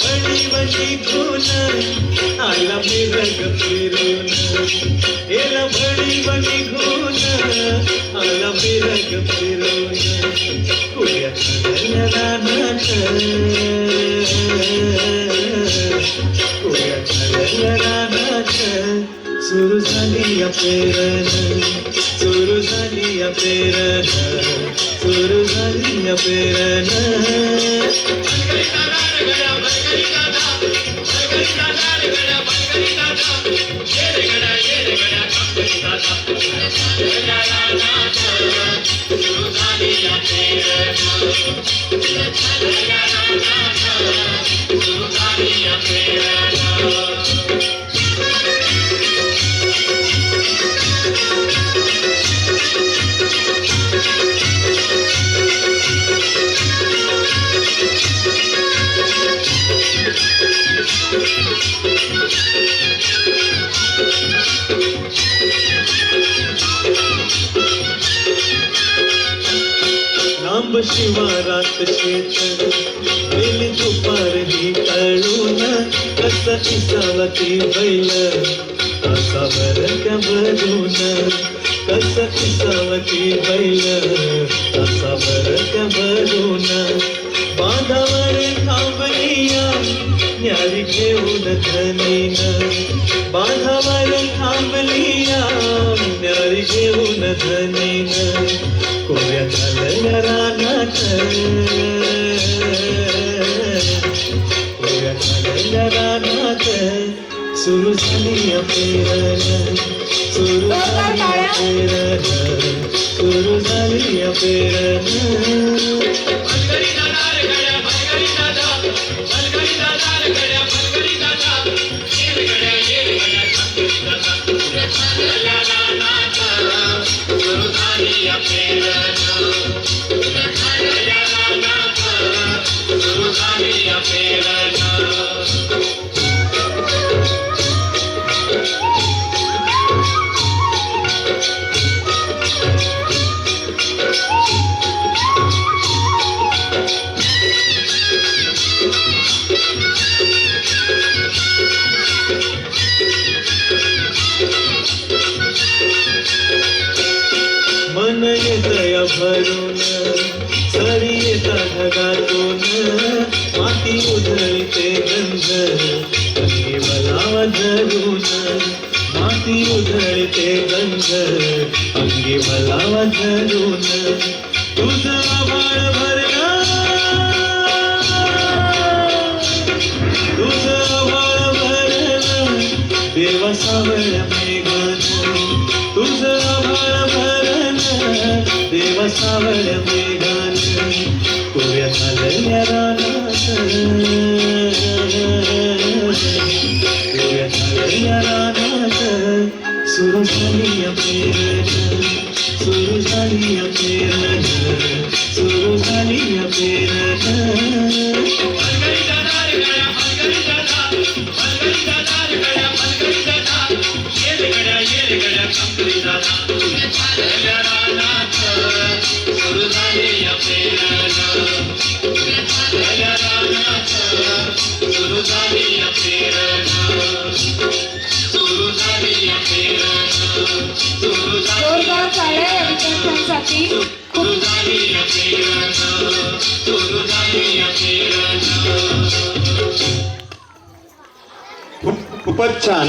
भणीवणी गुण आला मिरग फिरून गेला भणीवणी गुण आला मिरग फिरून कुड्या खाल्या रानात कुड्या खाल्या रानात सुरू झाली या पेरण सुरू झाली या पेरण सुरू झाली या पेरण लांब शिवारात शेत गेली दुपारही कळून कस इसावती बैल तासावर त्या भरून कस इसावती बैल तासावर त्या भरून बांधावर थांबलिया न्यारी घेऊन धनीन बांधावर थांबलिया न्यारी घेऊन धनीन कोऱ्या खाल्या रानात कोऱ्या खाल्या रानात सुरू झाली या पेरण सुरू झाली या पेरण सुरू झाली या पेरण मन येतया भरून सरी येता ढगातून माती उधळते गंध अंगी वलावा धरून माती उधळते गंध अंगी वलावा धरून तुझं आभाळ भरला तुझं आभाळ भरला देवा सावळ्या मेघान तुझं आभाळ देवा सावळ्या मेघान कोऱ्या खाल्या रानात कोऱ्या खाल्या रानात सुरू झाली या पेरण सुरू झाली या पेरण सुरू झाली या पेरण जोरदार टाळ्या या विद्यार्थ्यांसाठी. खूपच छान.